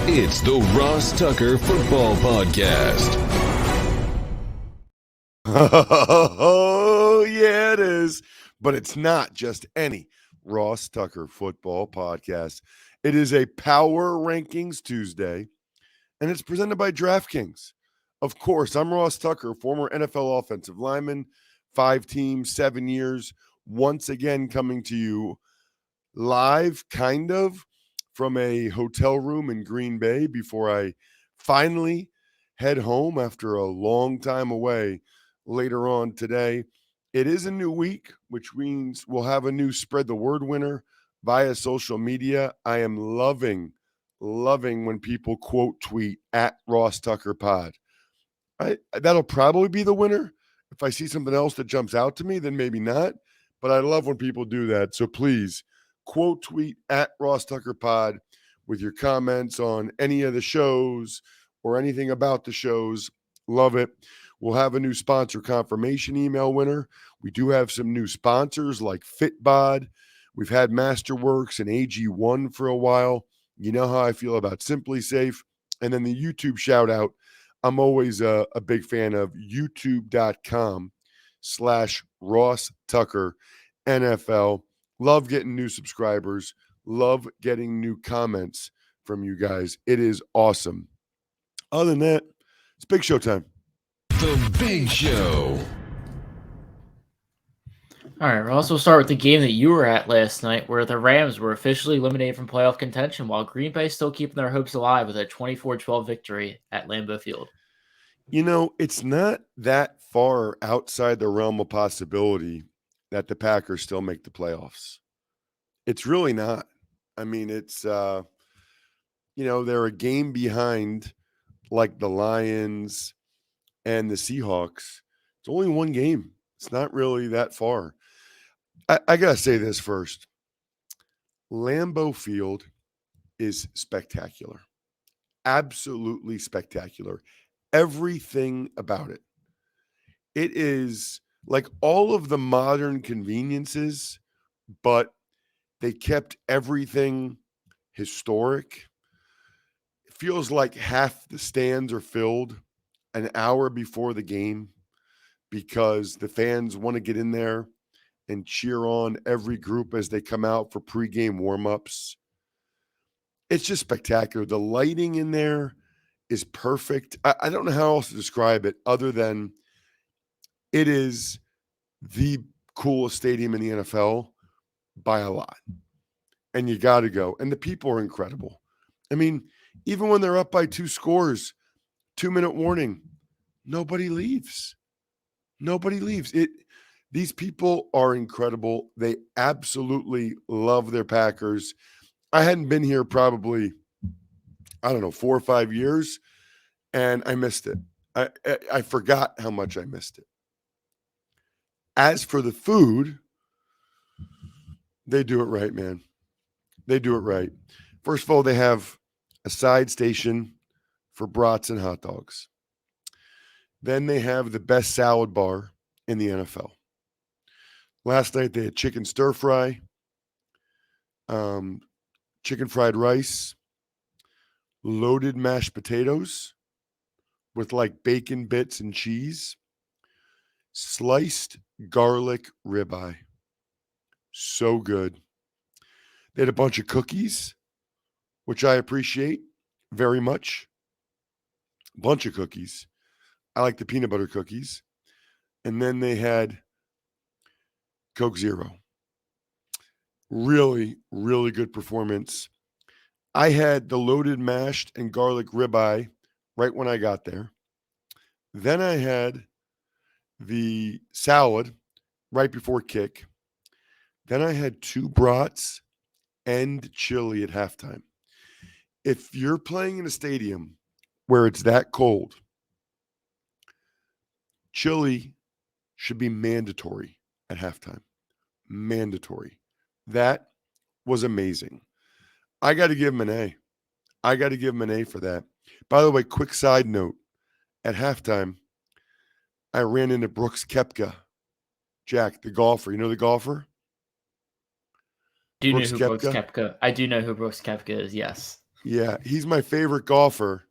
It's the Ross Tucker Football Podcast. Oh, yeah, it is. But it's not just any Ross Tucker Football Podcast. It is a Power Rankings Tuesday, and it's presented by DraftKings. Of course, I'm Ross Tucker, former NFL offensive lineman, 5 teams, 7 years, once again coming to you live, kind of, from a hotel room in Green Bay before I finally head home after a long time away later on today. It is a new week, which means we'll have a new Spread the Word winner via social media. I am loving when people quote tweet at Ross Tucker Pod. That'll probably be the winner. If I see something else that jumps out to me, then maybe not. But I love when people do that. So please quote tweet at Ross Tucker Pod with your comments on any of the shows or anything about the shows. Love it. We'll have a new sponsor confirmation email winner. We do have some new sponsors like Fitbod. We've had Masterworks and AG1 for a while. You know how I feel about SimpliSafe. And then the YouTube shout out. I'm always a big fan of youtube.com/Ross Tucker NFL. Love getting new subscribers. Love getting new comments from you guys. It is awesome. Other than that, it's Big Show time. The Big Show. All right, Ross, we'll start with the game that you were at last night where the Rams were officially eliminated from playoff contention while Green Bay still keeping their hopes alive with a 24-12 victory at Lambeau Field. You know, it's not that far outside the realm of possibility that the Packers still make the playoffs. It's really not. I mean, it's, they're a game behind like the Lions and the Seahawks. It's only one game. It's not really that far. I got to say this first. Lambeau Field is spectacular. Absolutely spectacular. Everything about it. It is like all of the modern conveniences, but they kept everything historic. It feels like half the stands are filled an hour before the game because the fans want to get in there and cheer on every group as they come out for pregame warm-ups. It's just spectacular. The lighting in there is perfect. I don't know how else to describe it other than it is the coolest stadium in the NFL by a lot. And you got to go. And the people are incredible. I mean, even when they're up by 2 scores, 2-minute warning, nobody leaves. Nobody leaves. These people are incredible. They absolutely love their Packers. I hadn't been here probably, 4 or 5 years, and I missed it. I forgot how much I missed it. As for the food, they do it right, man. They do it right. First of all, they have a side station for brats and hot dogs. Then they have the best salad bar in the NFL. Last night they had chicken stir fry, chicken fried rice, loaded mashed potatoes with like bacon bits and cheese, sliced garlic ribeye. So good. They had a bunch of cookies, which I appreciate very much. A bunch of cookies. I like the peanut butter cookies. And then they had Coke Zero. Really, really good performance. I had the loaded mashed and garlic ribeye right when I got there. Then I had the salad right before kick. Then I had 2 brats and chili at halftime. If you're playing in a stadium where it's that cold, chili should be mandatory at halftime. Mandatory. That was amazing. I got to give him an A. I got to give him an A for that. By the way, quick side note. At halftime, I ran into Brooks Koepka. Jack, the golfer. You know the golfer? I do know Brooks who Brooks Koepka? Koepka. I do know who Brooks Koepka is, yes. Yeah, he's my favorite golfer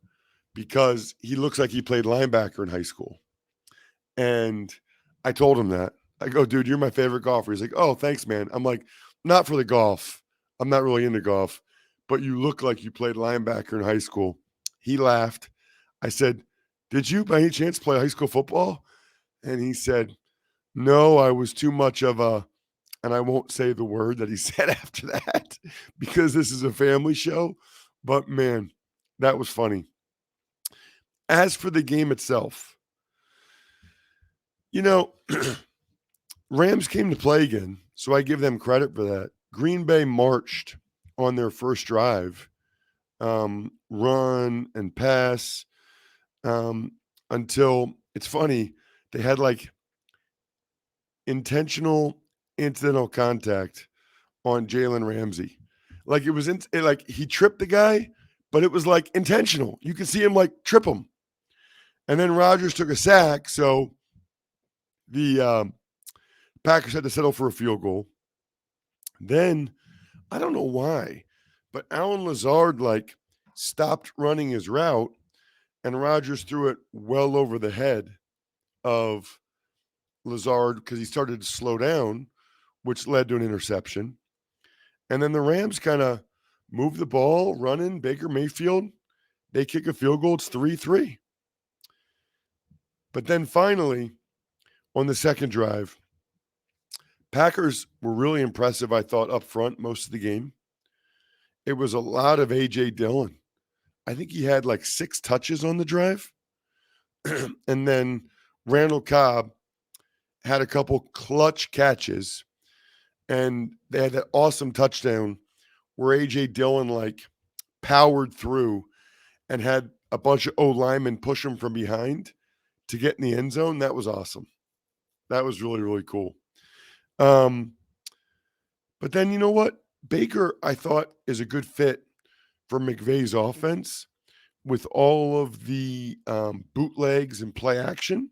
because he looks like he played linebacker in high school. And I told him that. I go, dude, you're my favorite golfer. He's like, oh, thanks, man. I'm like, not for the golf. I'm not really into golf, but you look like you played linebacker in high school. He laughed. I said, did you by any chance play high school football? And he said, no, I was too much of a, and I won't say the word that he said after that because this is a family show. But man, that was funny. As for the game itself, you know, Rams came to play again, so I give them credit for that. Green Bay marched on their first drive, run and pass, until it's funny, they had like intentional incidental contact on Jalen Ramsey. Like it was like he tripped the guy, but it was like intentional. You can see him like trip him. And then Rodgers took a sack, so the Packers had to settle for a field goal. Then I don't know why, but Alan Lazard like stopped running his route, and Rodgers threw it well over the head of Lazard because he started to slow down, which led to an interception. And then the Rams kind of moved the ball, running Baker Mayfield. They kick a field goal. It's 3-3. But then finally, on the second drive, Packers were really impressive, I thought, up front most of the game. It was a lot of A.J. Dillon. I think he had like 6 touches on the drive. And then Randall Cobb had a couple clutch catches. And they had that awesome touchdown where A.J. Dillon like powered through and had a bunch of O linemen push him from behind to get in the end zone. That was awesome. That was really, really cool. But then you know what? Baker, I thought, is a good fit for McVay's offense with all of the bootlegs and play action.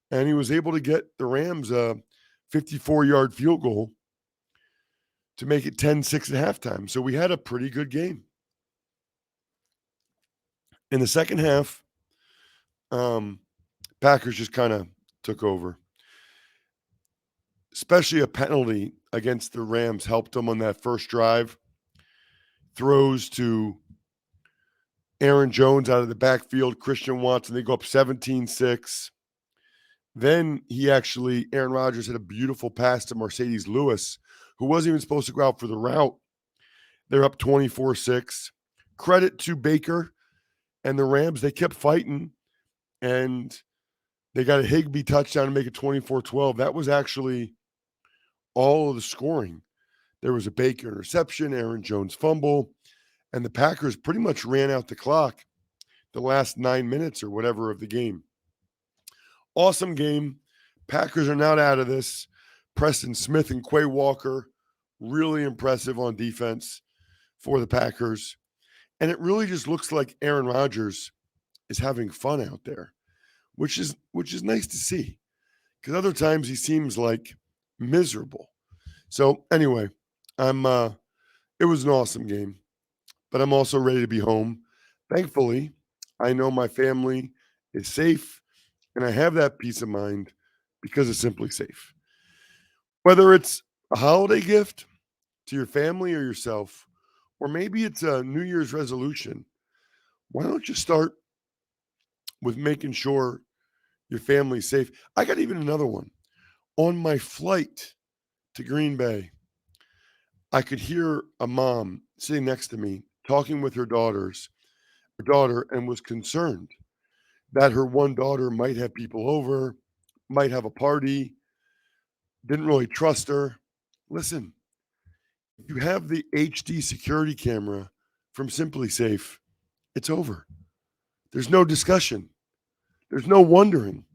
And he was able to get the Rams a 54-yard field goal to make it 10-6 at halftime. So we had a pretty good game. In the second half, Packers just kind of took over. Especially a penalty against the Rams helped them on that first drive. Throws to Aaron Jones out of the backfield, Christian Watson. They go up 17-6. Then Aaron Rodgers had a beautiful pass to Mercedes Lewis, who wasn't even supposed to go out for the route. They're up 24-6. Credit to Baker and the Rams. They kept fighting, and they got a Higbee touchdown to make it 24-12. That was actually all of the scoring. There was a Baker interception, Aaron Jones fumble, and the Packers pretty much ran out the clock the last 9 minutes or whatever of the game. Awesome game. Packers are not out of this. Preston Smith and Quay Walker, really impressive on defense for the Packers. And it really just looks like Aaron Rodgers is having fun out there, which is nice to see. Because other times he seems like miserable. So anyway, it was an awesome game, but I'm also ready to be home. Thankfully, I know my family is safe, and I have that peace of mind because of SimpliSafe. Whether it's a holiday gift to your family or yourself, or maybe it's a New Year's resolution, why don't you start with making sure your family's safe? I got even another one. On my flight to Green Bay, I could hear a mom sitting next to me talking with her daughter, and was concerned that her one daughter might have people over, might have a party, didn't really trust her. Listen, you have the HD security camera from SimpliSafe. It's over. There's no discussion. There's no wondering.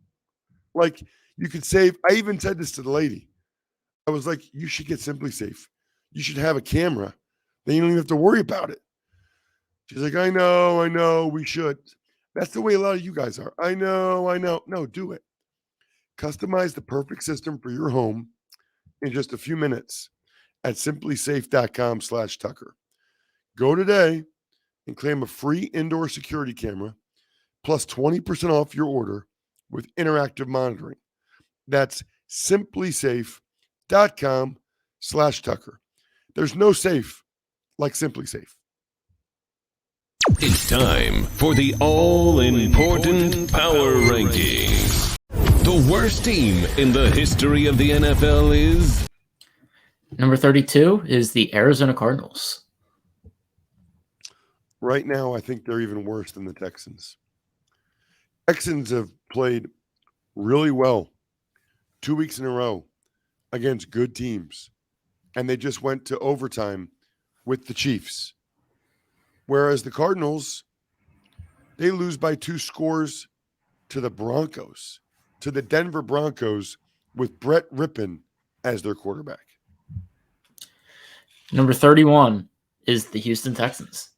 Like you could save. I even said this to the lady. I was like, you should get SimpliSafe. You should have a camera. Then you don't even have to worry about it. She's like, I know, we should. That's the way a lot of you guys are. I know. No, do it. Customize the perfect system for your home in just a few minutes at simplisafe.com/Tucker. Go today and claim a free indoor security camera plus 20% off your order with interactive monitoring. That's SimpliSafe.com/Tucker. There's no safe like SimpliSafe. It's time for the all-important power rankings. The worst team in the history of the NFL is... Number 32 is the Arizona Cardinals. Right now, I think they're even worse than the Texans. Texans have played really well 2 weeks in a row against good teams, and they just went to overtime with the Chiefs. Whereas the Cardinals, they lose by 2 scores to the Broncos, to the Denver Broncos with Brett Rippon as their quarterback. Number 31 is the Houston Texans.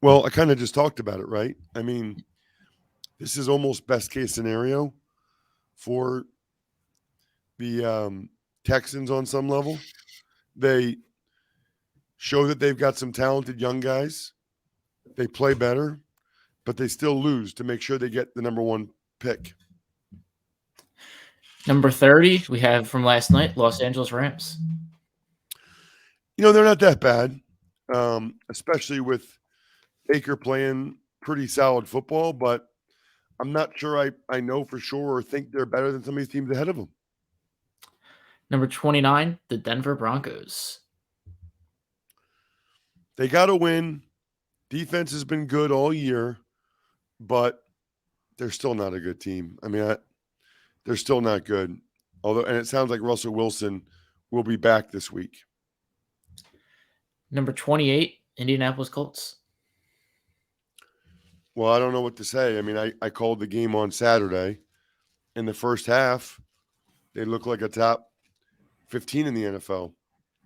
Well, I kind of just talked about it, right? I mean, this is almost best case scenario for the Texans on some level. They show that they've got some talented young guys. They play better, but they still lose to make sure they get the number 1 pick. Number 30, we have from last night, Los Angeles Rams. You know, they're not that bad, especially with Baker playing pretty solid football, but I'm not sure I know for sure or think they're better than some of these teams ahead of them. Number 29, the Denver Broncos. They got to win. Defense has been good all year, but they're still not a good team. I mean, they're still not good. Although, and it sounds like Russell Wilson will be back this week. Number 28, Indianapolis Colts. Well, I don't know what to say. I mean, I called the game on Saturday. In the first half, they look like a top 15 in the NFL.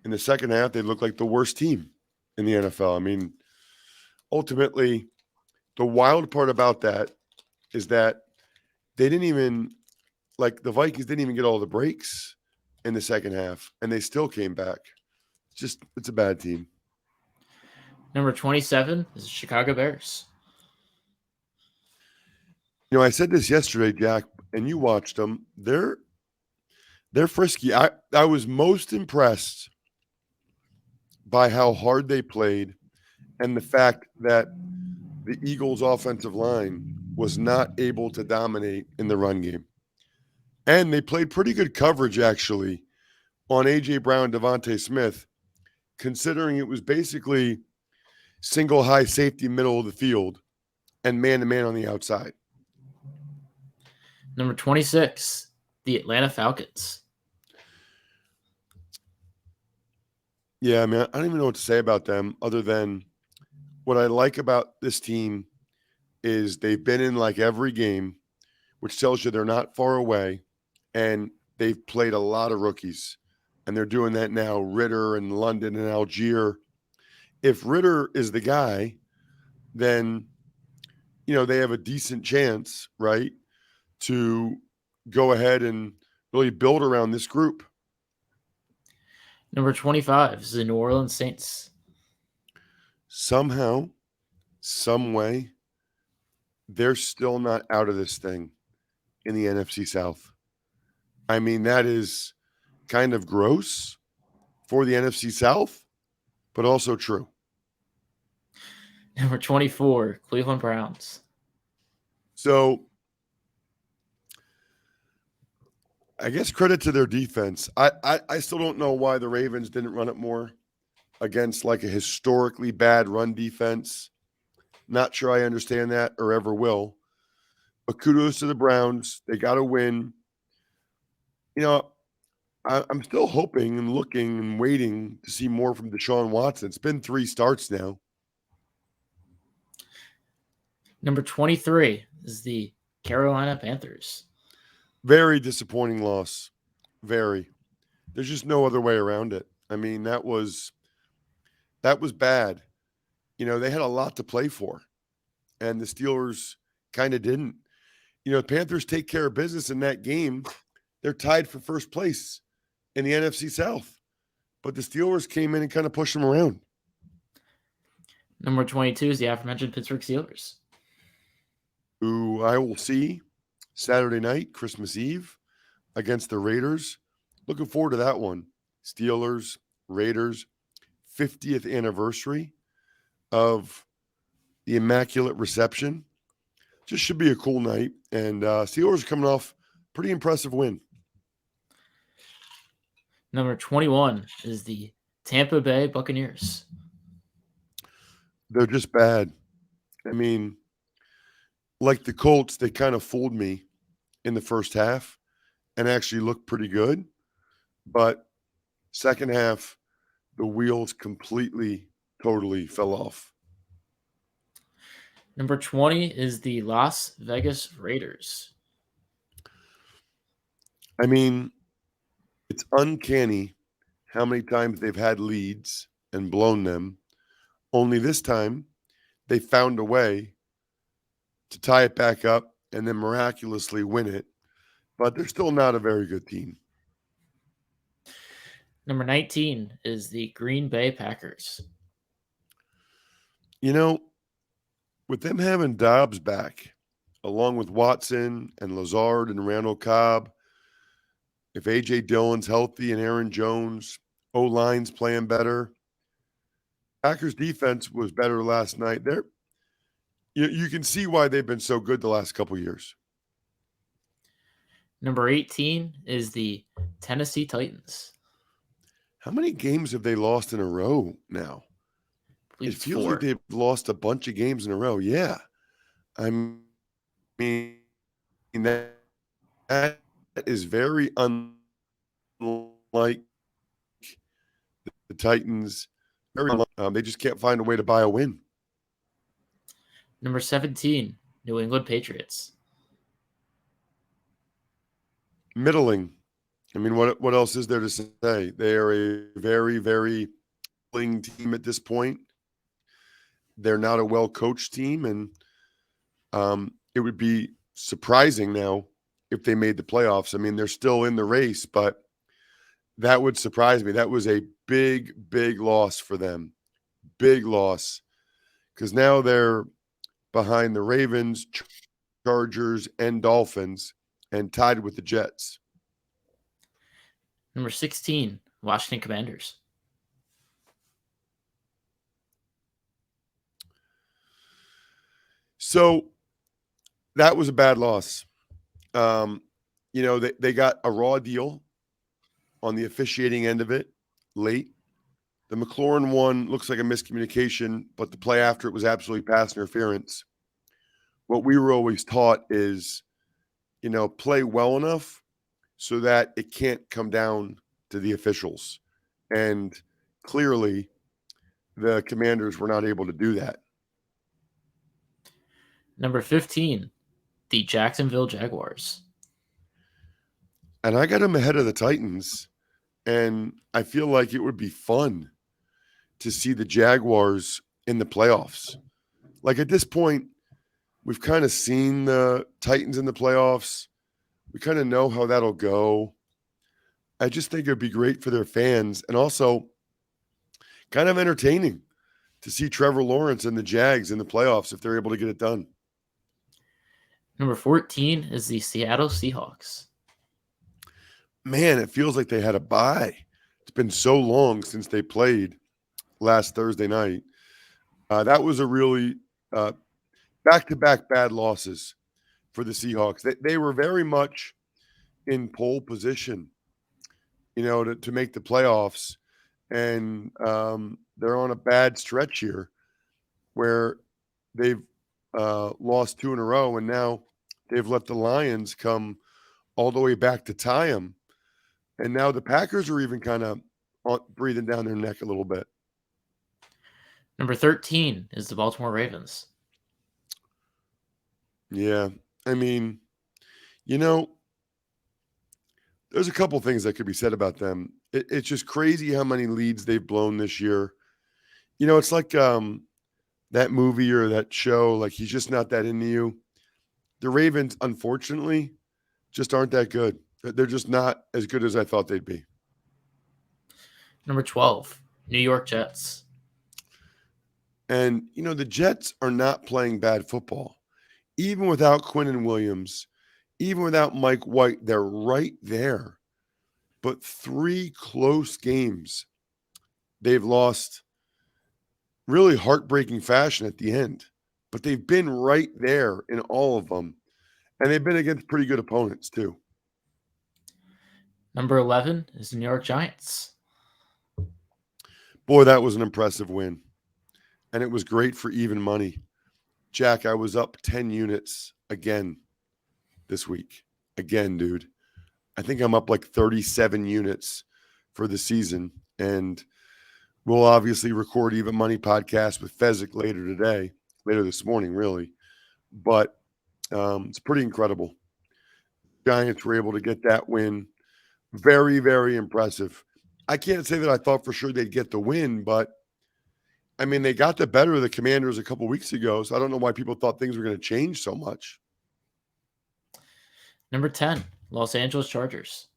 In the second half, they look like the worst team in the NFL. I mean, ultimately, the wild part about that is that they didn't even, like the Vikings didn't even get all the breaks in the second half, and they still came back. It's a bad team. Number 27 is the Chicago Bears. You know, I said this yesterday, Jack, and you watched them. They're frisky. I was most impressed by how hard they played and the fact that the Eagles' offensive line was not able to dominate in the run game. And they played pretty good coverage, actually, on A.J. Brown, Devontae Smith, considering it was basically single high safety middle of the field and man-to-man on the outside. Number 26, the Atlanta Falcons. Yeah, I mean, I don't even know what to say about them other than what I like about this team is they've been in like every game, which tells you they're not far away, and they've played a lot of rookies, and they're doing that now, Ritter and London and Algier. If Ritter is the guy, then, you know, they have a decent chance, right, to go ahead and really build around this group. Number 25 is the New Orleans Saints. Somehow, some way, they're still not out of this thing in the NFC South. I mean, that is kind of gross for the NFC South, but also true. Number 24, Cleveland Browns. So I guess credit to their defense. I still don't know why the Ravens didn't run it more against like a historically bad run defense. Not sure I understand that or ever will. But kudos to the Browns. They got to win. You know, I'm still hoping and looking and waiting to see more from Deshaun Watson. It's been 3 starts now. Number 23 is the Carolina Panthers. Very disappointing loss. Very. There's just no other way around it. I mean, that was bad. You know, they had a lot to play for, and the Steelers kind of didn't. You know, the Panthers take care of business in that game. They're tied for first place in the NFC South, but the Steelers came in and kind of pushed them around. Number 22 is the aforementioned Pittsburgh Steelers. Who I will see Saturday night, Christmas Eve, against the Raiders. Looking forward to that one. Steelers, Raiders, 50th anniversary of the Immaculate Reception. Just should be a cool night. And Steelers are coming off pretty impressive win. Number 21 is the Tampa Bay Buccaneers. They're just bad. I mean, like the Colts, they kind of fooled me in the first half and actually looked pretty good. But second half, the wheels completely, totally fell off. Number 20 is the Las Vegas Raiders. I mean, it's uncanny how many times they've had leads and blown them. Only this time, they found a way to tie it back up and then miraculously win it. But they're still not a very good team. Number 19 is the Green Bay Packers. You know, with them having Dobbs back, along with Watson and Lazard and Randall Cobb, if A.J. Dillon's healthy and Aaron Jones, O-line's playing better, Packers defense was better last night. You can see why they've been so good the last couple of years. Number 18 is the Tennessee Titans. How many games have they lost in a row now? It feels like they've lost a bunch of games in a row. Yeah. I mean, that is very unlike the Titans. They just can't find a way to buy a win. Number 17, New England Patriots. Middling. I mean, what else is there to say? They are a very, very middling team at this point. They're not a well-coached team, and it would be surprising now if they made the playoffs. I mean, they're still in the race, but that would surprise me. That was a big, big loss for them. Big loss. Because now they're behind the Ravens, Chargers, and Dolphins, and tied with the Jets. Number 16, Washington Commanders. So that was a bad loss. They got a raw deal on the officiating end of it late. The McLaurin one looks like a miscommunication, but the play after it was absolutely pass interference. What we were always taught is, play well enough so that it can't come down to the officials. And clearly, the Commanders were not able to do that. Number 15, the Jacksonville Jaguars. And I got them ahead of the Titans. And I feel like it would be fun to see the Jaguars in the playoffs. Like at this point, we've kind of seen the Titans in the playoffs. We kind of know how that'll go. I just think it would be great for their fans and also kind of entertaining to see Trevor Lawrence and the Jags in the playoffs if they're able to get it done. Number 14 is the Seattle Seahawks. Man, it feels like they had a bye. It's been so long since they played last Thursday night. That was a really back-to-back bad losses for the Seahawks. They were very much in pole position, to make the playoffs. And they're on a bad stretch here where they've lost 2 in a row, and now they've let the Lions come all the way back to tie them. And now the Packers are even kind of breathing down their neck a little bit. Number 13 is the Baltimore Ravens. Yeah. I mean, there's a couple things that could be said about them. It's just crazy how many leads they've blown this year. It's like that movie or that show, like he's just not that into you. The Ravens, unfortunately, just aren't that good. They're just not as good as I thought they'd be. Number 12, New York Jets. And, the Jets are not playing bad football. Even without Quinnen Williams, even without Mike White, they're right there. But 3 close games they've lost really heartbreaking fashion at the end. But they've been right there in all of them. And they've been against pretty good opponents, too. Number 11 is the New York Giants. Boy, that was an impressive win. And it was great for even money. Jack, I was up 10 units again this week. Again, dude. I think I'm up like 37 units for the season. And we'll obviously record Even Money podcast with Fezzik later this morning, really. But it's pretty incredible. Giants were able to get that win. Very, very impressive. I can't say that I thought for sure they'd get the win, but I mean, they got the better of the Commanders a couple weeks ago, so I don't know why people thought things were going to change so much. Number 10, Los Angeles Chargers.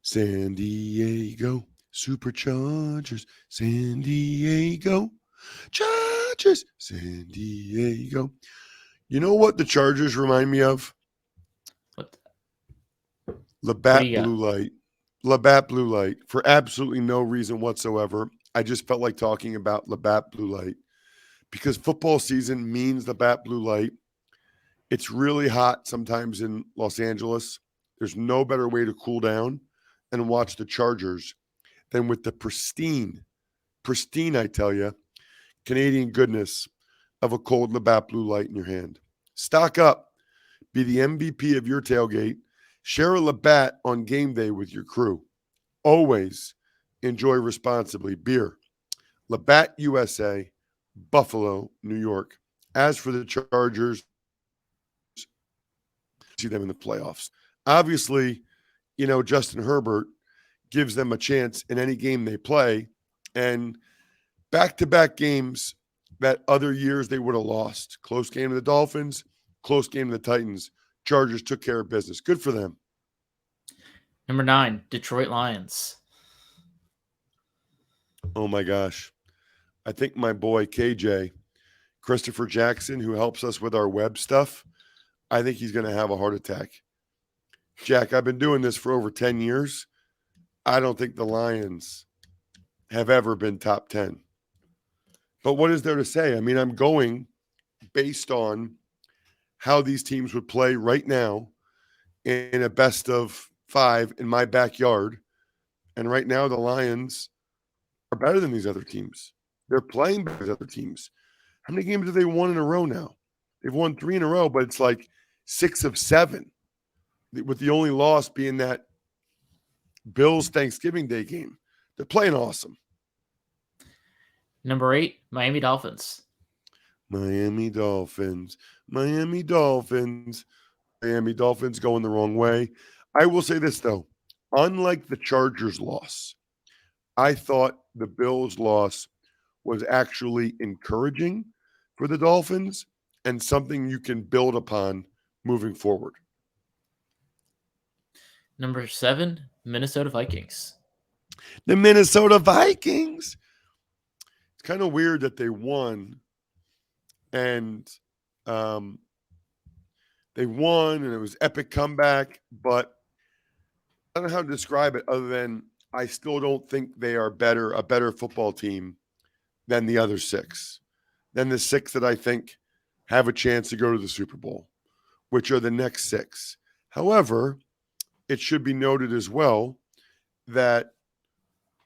San Diego Superchargers, San Diego Chargers, San Diego. You know what the Chargers remind me of? What? Labatt Blue Light. Labatt Blue Light, for absolutely no reason whatsoever. I just felt like talking about Labatt Blue Light because football season means Labatt Blue Light. It's really hot sometimes in Los Angeles. There's no better way to cool down and watch the Chargers than with the pristine, I tell you, Canadian goodness of a cold Labatt Blue Light in your hand. Stock up. Be the MVP of your tailgate. Share a Labatt on game day with your crew. Always enjoy responsibly. Beer. Labatt USA, Buffalo, New York. As for the Chargers, see them in the playoffs. Obviously, Justin Herbert gives them a chance in any game they play. And back-to-back games that other years they would have lost. Close game to the Dolphins, close game to the Titans. Chargers took care of business. Good for them. Number 9, Detroit Lions. Oh, my gosh. I think my boy KJ, Christopher Jackson, who helps us with our web stuff, I think he's going to have a heart attack. Jack, I've been doing this for over 10 years. I don't think the Lions have ever been top 10. But what is there to say? I mean, I'm going based on how these teams would play right now in a best of 5 in my backyard. And right now, the Lions are better than these other teams. They're playing better than other teams. How many games have they won in a row now? They've won 3 in a row, but it's like 6 of 7, with the only loss being that Bills Thanksgiving Day game. They're playing awesome. Number 8, Miami Dolphins. Miami Dolphins. Miami Dolphins going the wrong way. I will say this, though. Unlike the Chargers loss, I thought the Bills loss was actually encouraging for the Dolphins and something you can build upon moving forward. Number 7, Minnesota Vikings. The Minnesota Vikings. It's kind of weird that they won and it was epic comeback, but I don't know how to describe it other than I still don't think they are a better football team than the other 6, than the 6 that I think have a chance to go to the Super Bowl, which are the next 6. However, it should be noted as well that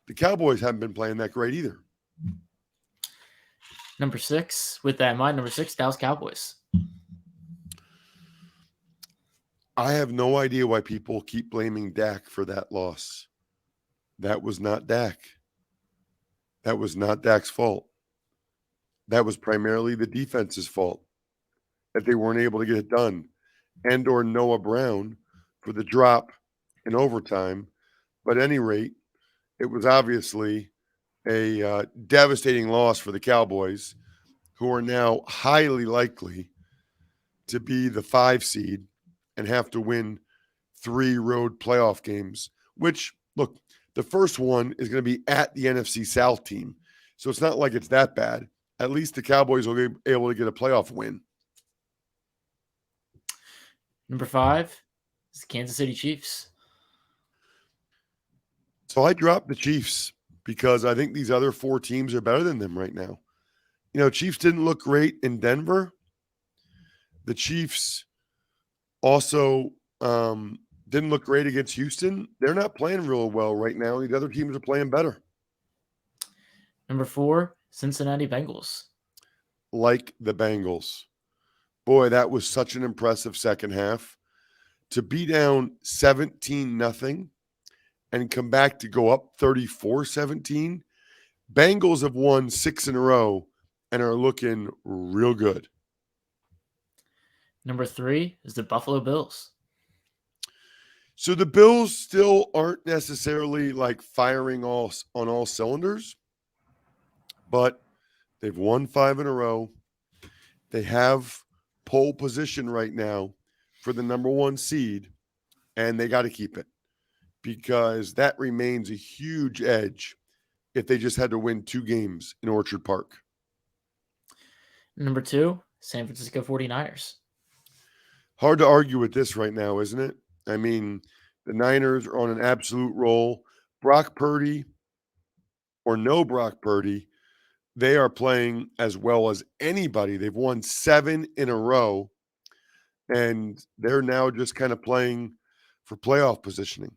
the Cowboys haven't been playing that great either. Number 6, with that in mind, number 6, Dallas Cowboys. I have no idea why people keep blaming Dak for that loss. That was not Dak. That was not Dak's fault. That was primarily the defense's fault that they weren't able to get it done, and or Noah Brown for the drop in overtime. But at any rate, it was obviously a devastating loss for the Cowboys, who are now highly likely to be the 5 seed and have to win 3 road playoff games, which, look, the first one is going to be at the NFC South team. So it's not like it's that bad. at least the Cowboys will be able to get a playoff win. Number 5 is the Kansas City Chiefs. So I dropped the Chiefs because I think these other 4 teams are better than them right now. Chiefs didn't look great in Denver. The Chiefs also didn't look great against Houston. They're not playing real well right now. The other teams are playing better. Number 4, Cincinnati Bengals. Like the Bengals. Boy, that was such an impressive second half. To be down 17-0 and come back to go up 34-17. Bengals have won 6 in a row and are looking real good. Number 3 is the Buffalo Bills. So the Bills still aren't necessarily like firing on all cylinders, but they've won 5 in a row. They have pole position right now for the number 1 seed, and they got to keep it because that remains a huge edge if they just had to win 2 games in Orchard Park. Number 2, San Francisco 49ers. Hard to argue with this right now, isn't it? I mean, the Niners are on an absolute roll. Brock Purdy or no Brock Purdy, they are playing as well as anybody. They've won 7 in a row, and they're now just kind of playing for playoff positioning.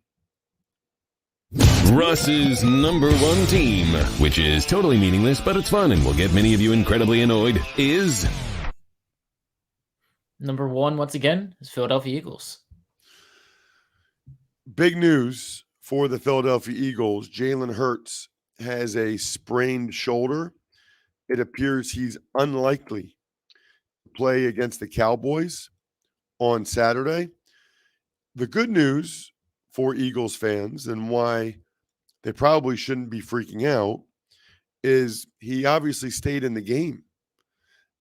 Russ's number 1 team, which is totally meaningless, but it's fun and will get many of you incredibly annoyed, is... Number 1, once again, is Philadelphia Eagles. Big news for the Philadelphia Eagles. Jalen Hurts has a sprained shoulder. It appears he's unlikely to play against the Cowboys on Saturday. The good news for Eagles fans and why they probably shouldn't be freaking out is he obviously stayed in the game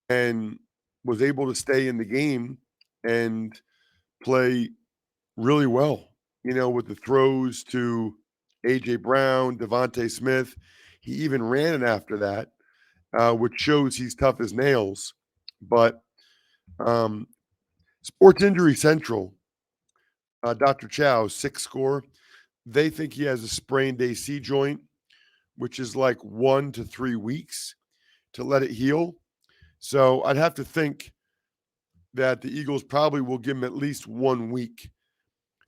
and was able to stay in the game and play really well, with the throws to A.J. Brown, Devontae Smith. He even ran it after that, which shows he's tough as nails. But Sports Injury Central, Dr. Chow's 6 score, they think he has a sprained AC joint, which is like 1 to 3 weeks to let it heal. So I'd have to think that the Eagles probably will give him at least 1 week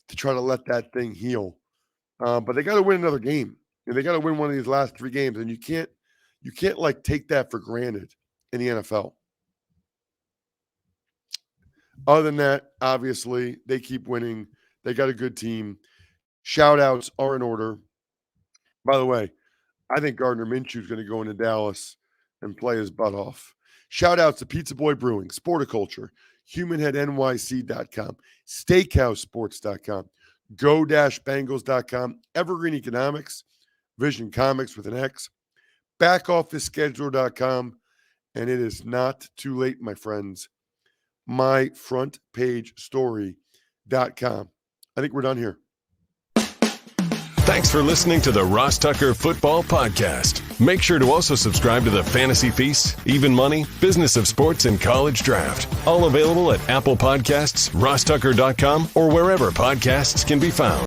to try to let that thing heal. But they got to win another game. And they got to win one of these last 3 games. And you can't like take that for granted in the NFL. Other than that, obviously, they keep winning. They got a good team. Shout outs are in order. By the way, I think Gardner Minshew is going to go into Dallas and play his butt off. Shout outs to Pizza Boy Brewing, Sporticulture, HumanHeadNYC.com, SteakhouseSports.com, Go-Bengals.com, Evergreen Economics, Vision Comics with an X, BackOfficeScheduler.com, and it is not too late, my friends, MyFrontPageStory.com. I think we're done here. Thanks for listening to the Ross Tucker Football Podcast. Make sure to also subscribe to the Fantasy Feast, Even Money, Business of Sports, and College Draft. All available at Apple Podcasts, RossTucker.com, or wherever podcasts can be found.